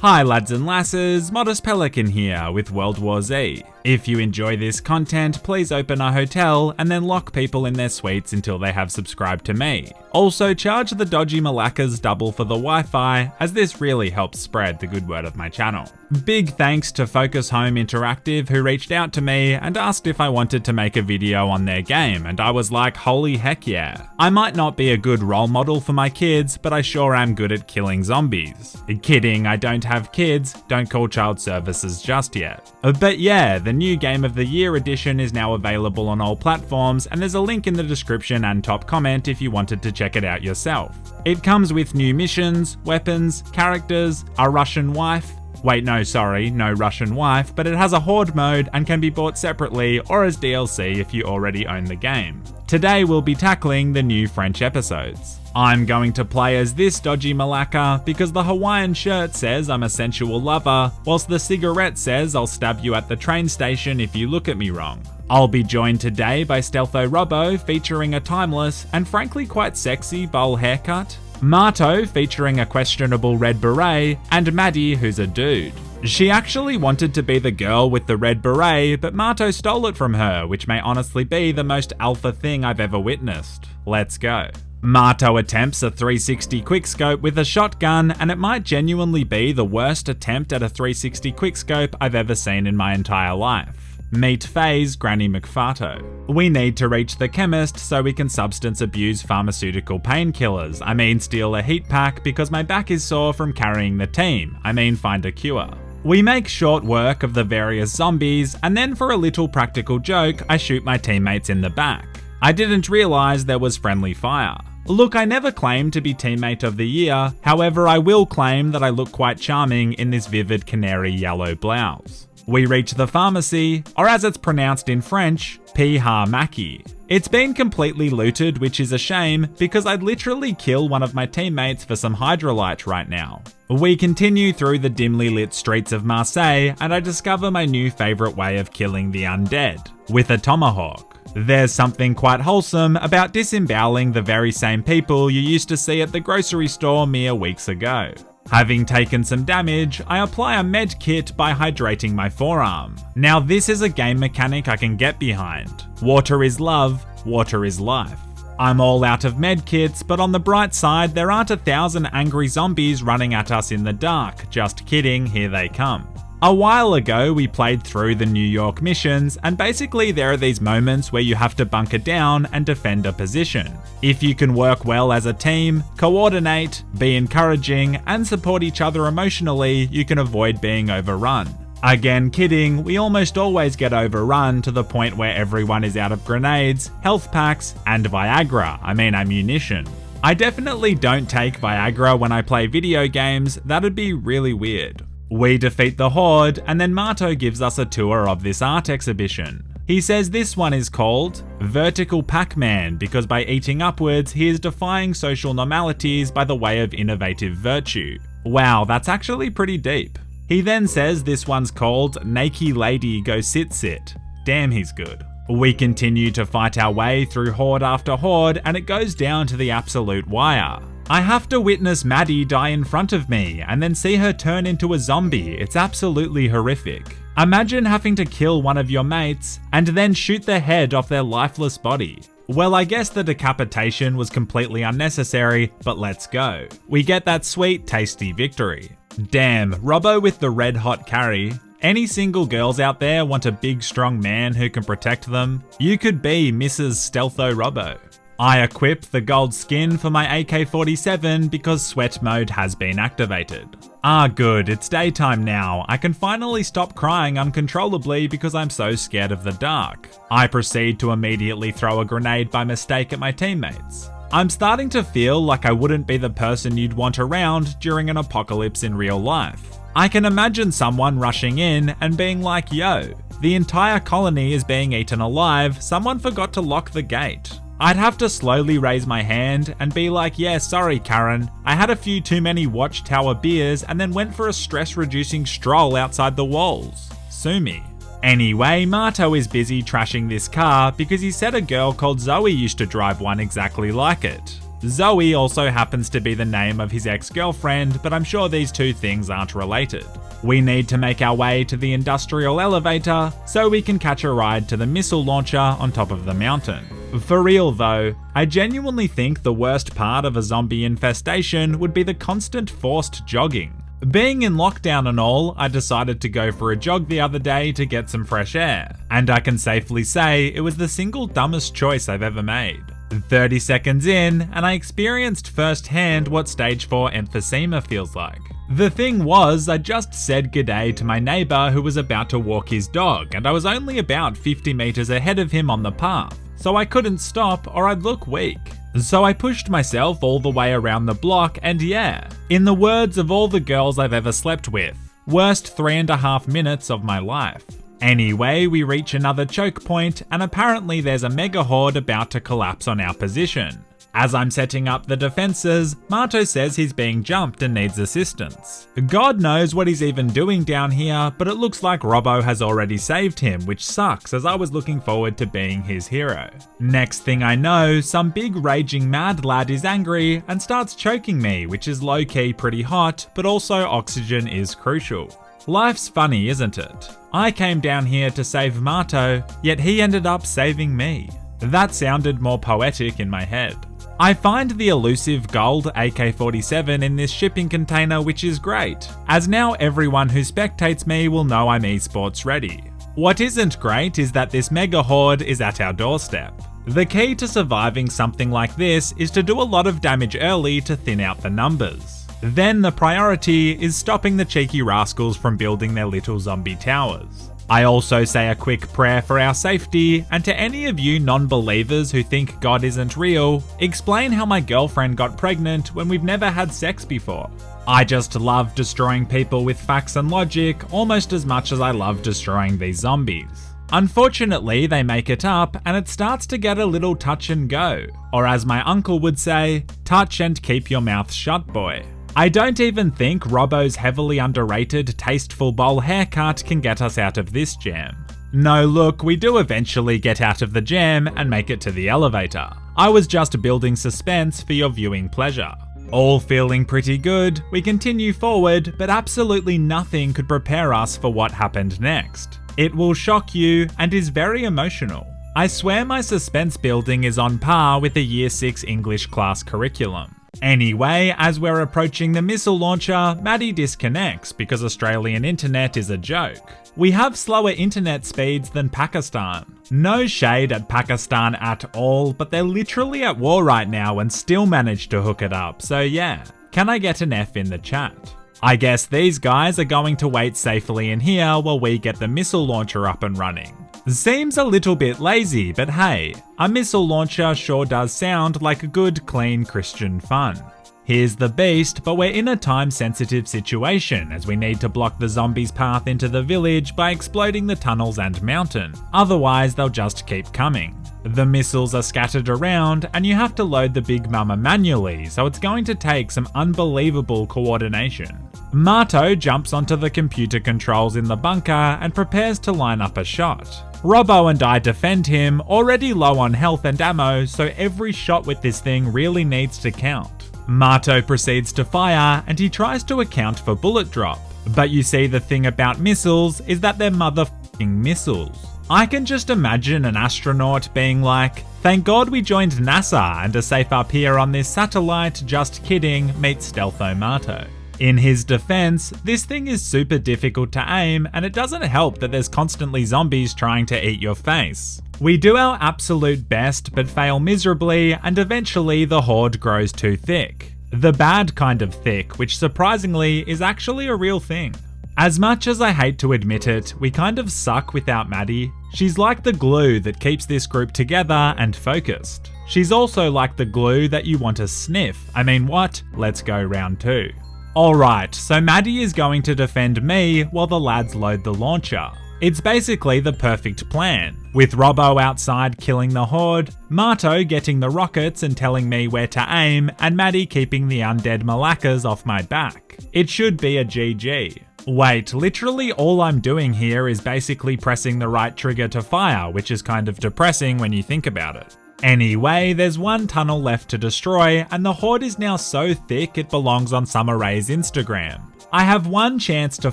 Hi lads and lasses, Modest Pelican here with World War Z. If you enjoy this content, please open a hotel and then lock people in their suites until they have subscribed to me. Also charge the dodgy malakas double for the Wi-Fi, as this really helps spread the good word of my channel. Big thanks to Focus Home Interactive, who reached out to me and asked if I wanted to make a video on their game, and I was like, holy heck yeah. I might not be a good role model for my kids, but I sure am good at killing zombies. Kidding, I don't have kids, don't call child services just yet. But yeah, the new Game of the Year edition is now available on all platforms, and there's a link in the description and top comment if you wanted to check it out yourself. It comes with new missions, weapons, characters, a Russian wife. Wait, no, sorry, no Russian wife, but it has a horde mode and can be bought separately or as DLC if you already own the game. Today we'll be tackling the new French episodes. I'm going to play as this dodgy malaka because the Hawaiian shirt says I'm a sensual lover, whilst the cigarette says I'll stab you at the train station if you look at me wrong. I'll be joined today by Stealtho Robbo featuring a timeless and frankly quite sexy bowl haircut, Marto featuring a questionable red beret, and Maddie who's a dude. She actually wanted to be the girl with the red beret, but Marto stole it from her, which may honestly be the most alpha thing I've ever witnessed. Let's go. Marto attempts a 360 quickscope with a shotgun, and it might genuinely be the worst attempt at a 360 quickscope I've ever seen in my entire life. Meet Faye's Granny McFarto. We need to reach the chemist so we can substance abuse pharmaceutical painkillers. I mean steal a heat pack because my back is sore from carrying the team. I mean find a cure. We make short work of the various zombies, and then for a little practical joke, I shoot my teammates in the back. I didn't realise there was friendly fire. Look, I never claimed to be teammate of the year, however I will claim that I look quite charming in this vivid canary yellow blouse. We reach the pharmacy, or as it's pronounced in French, P-ha-maki. It's been completely looted, which is a shame because I'd literally kill one of my teammates for some hydrolyte right now. We continue through the dimly lit streets of Marseille, and I discover my new favourite way of killing the undead, with a tomahawk. There's something quite wholesome about disemboweling the very same people you used to see at the grocery store mere weeks ago. Having taken some damage, I apply a med kit by hydrating my forearm. Now this is a game mechanic I can get behind. Water is love, water is life. I'm all out of med kits, but on the bright side, there aren't 1,000 angry zombies running at us in the dark. Just kidding, here they come. A while ago, we played through the New York missions, and basically there are these moments where you have to bunker down and defend a position. If you can work well as a team, coordinate, be encouraging, and support each other emotionally, you can avoid being overrun. Again, kidding, we almost always get overrun to the point where everyone is out of grenades, health packs, and Viagra, ammunition. I definitely don't take Viagra when I play video games, that'd be really weird. We defeat the horde, and then Marto gives us a tour of this art exhibition. He says this one is called Vertical Pac-Man because by eating upwards, he is defying social normalities by the way of innovative virtue. Wow, that's actually pretty deep. He then says this one's called Nakey Lady Go Sit Sit. Damn, he's good. We continue to fight our way through horde after horde, and it goes down to the absolute wire. I have to witness Maddie die in front of me and then see her turn into a zombie. It's absolutely horrific. Imagine having to kill one of your mates and then shoot the head off their lifeless body. Well, I guess the decapitation was completely unnecessary, but let's go. We get that sweet, tasty victory. Damn, Robbo with the red hot carry. Any single girls out there want a big strong man who can protect them? You could be Mrs. Stealtho Robbo. I equip the gold skin for my AK-47 because sweat mode has been activated. Ah good, it's daytime now. I can finally stop crying uncontrollably because I'm so scared of the dark. I proceed to immediately throw a grenade by mistake at my teammates. I'm starting to feel like I wouldn't be the person you'd want around during an apocalypse in real life. I can imagine someone rushing in and being like, yo, the entire colony is being eaten alive, someone forgot to lock the gate. I'd have to slowly raise my hand and be like, yeah, sorry Karen, I had a few too many Watchtower beers and then went for a stress-reducing stroll outside the walls. Sue me. Anyway, Marto is busy trashing this car because he said a girl called Zoe used to drive one exactly like it. Zoe also happens to be the name of his ex-girlfriend, but I'm sure these two things aren't related. We need to make our way to the industrial elevator so we can catch a ride to the missile launcher on top of the mountain. For real though, I genuinely think the worst part of a zombie infestation would be the constant forced jogging. Being in lockdown and all, I decided to go for a jog the other day to get some fresh air, and I can safely say it was the single dumbest choice I've ever made. 30 seconds in, and I experienced firsthand what stage 4 emphysema feels like. The thing was, I just said g'day to my neighbour who was about to walk his dog, and I was only about 50 meters ahead of him on the path, so I couldn't stop or I'd look weak. So I pushed myself all the way around the block, and yeah, in the words of all the girls I've ever slept with, worst 3.5 minutes of my life. Anyway, we reach another choke point, and apparently there's a mega horde about to collapse on our position. As I'm setting up the defenses, Marto says he's being jumped and needs assistance. God knows what he's even doing down here, but it looks like Robbo has already saved him, which sucks as I was looking forward to being his hero. Next thing I know, some big raging mad lad is angry and starts choking me, which is low-key pretty hot, but also oxygen is crucial. Life's funny, isn't it? I came down here to save Marto, yet he ended up saving me. That sounded more poetic in my head. I find the elusive gold AK-47 in this shipping container, which is great, as now everyone who spectates me will know I'm esports ready. What isn't great is that this mega horde is at our doorstep. The key to surviving something like this is to do a lot of damage early to thin out the numbers. Then the priority is stopping the cheeky rascals from building their little zombie towers. I also say a quick prayer for our safety, and to any of you non-believers who think God isn't real, explain how my girlfriend got pregnant when we've never had sex before. I just love destroying people with facts and logic almost as much as I love destroying these zombies. Unfortunately, they make it up and it starts to get a little touch and go, or as my uncle would say, touch and keep your mouth shut, boy. I don't even think Robbo's heavily underrated tasteful bowl haircut can get us out of this jam. No, look, we do eventually get out of the jam and make it to the elevator. I was just building suspense for your viewing pleasure. All feeling pretty good, we continue forward, but absolutely nothing could prepare us for what happened next. It will shock you and is very emotional. I swear my suspense building is on par with a Year 6 English class curriculum. Anyway, as we're approaching the missile launcher, Maddie disconnects because Australian internet is a joke. We have slower internet speeds than Pakistan. No shade at Pakistan at all, but they're literally at war right now and still manage to hook it up, so yeah. Can I get an F in the chat? I guess these guys are going to wait safely in here while we get the missile launcher up and running. Seems a little bit lazy, but hey, a missile launcher sure does sound like a good, clean Christian fun. Here's the beast, but we're in a time-sensitive situation as we need to block the zombies' path into the village by exploding the tunnels and mountain, otherwise they'll just keep coming. The missiles are scattered around and you have to load the Big Mama manually, so it's going to take some unbelievable coordination. Marto jumps onto the computer controls in the bunker and prepares to line up a shot. Robbo and I defend him, already low on health and ammo, so every shot with this thing really needs to count. Marto proceeds to fire and he tries to account for bullet drop. But you see, the thing about missiles is that they're motherfucking missiles. I can just imagine an astronaut being like, "Thank God we joined NASA and are safe up here on this satellite, just kidding, meet Stealtho Marto." In his defense, this thing is super difficult to aim, and it doesn't help that there's constantly zombies trying to eat your face. We do our absolute best but fail miserably, and eventually the horde grows too thick. The bad kind of thick, which surprisingly is actually a real thing. As much as I hate to admit it, we kind of suck without Maddie. She's like the glue that keeps this group together and focused. She's also like the glue that you want to sniff. I mean, what? Let's go round 2. Alright, so Maddie is going to defend me while the lads load the launcher. It's basically the perfect plan, with Robbo outside killing the horde, Marto getting the rockets and telling me where to aim, and Maddie keeping the undead malakas off my back. It should be a GG. Wait, literally all I'm doing here is basically pressing the right trigger to fire, which is kind of depressing when you think about it. Anyway, there's one tunnel left to destroy, and the horde is now so thick it belongs on Summer Ray's Instagram. I have one chance to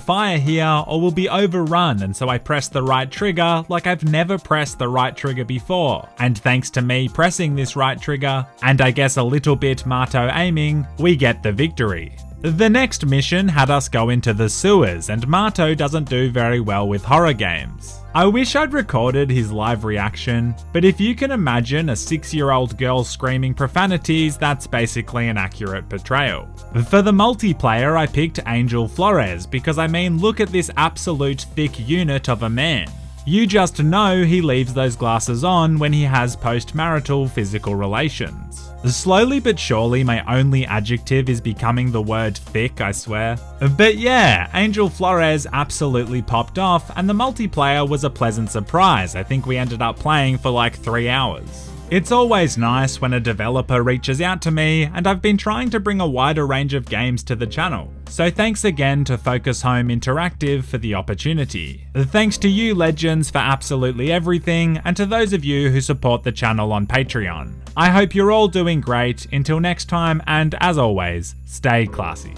fire here or will be overrun, and so I press the right trigger like I've never pressed the right trigger before. And thanks to me pressing this right trigger, and I guess a little bit Marto aiming, we get the victory. The next mission had us go into the sewers, and Marto doesn't do very well with horror games. I wish I'd recorded his live reaction, but if you can imagine a 6-year-old girl screaming profanities, that's basically an accurate portrayal. For the multiplayer, I picked Angel Flores because look at this absolute thick unit of a man. You just know he leaves those glasses on when he has post-marital physical relations. Slowly but surely, my only adjective is becoming the word thick, I swear. But yeah, Angel Flores absolutely popped off, and the multiplayer was a pleasant surprise. I think we ended up playing for like 3 hours. It's always nice when a developer reaches out to me, and I've been trying to bring a wider range of games to the channel. So thanks again to Focus Home Interactive for the opportunity. Thanks to you legends for absolutely everything, and to those of you who support the channel on Patreon. I hope you're all doing great. Until next time, and as always, stay classy.